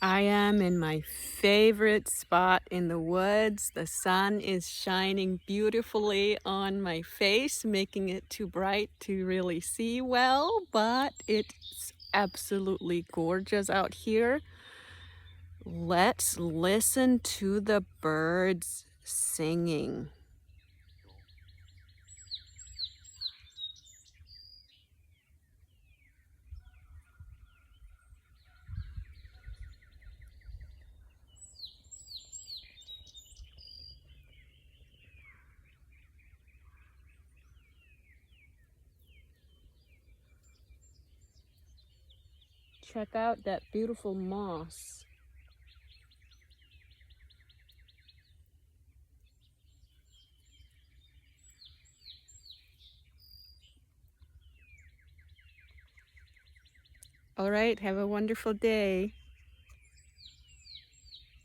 I am in my favorite spot in the woods. The sun is shining beautifully on my face, making it too bright to really see well, but it's absolutely gorgeous out here. Let's listen to the birds singing. Check out that beautiful moss. All right, have a wonderful day.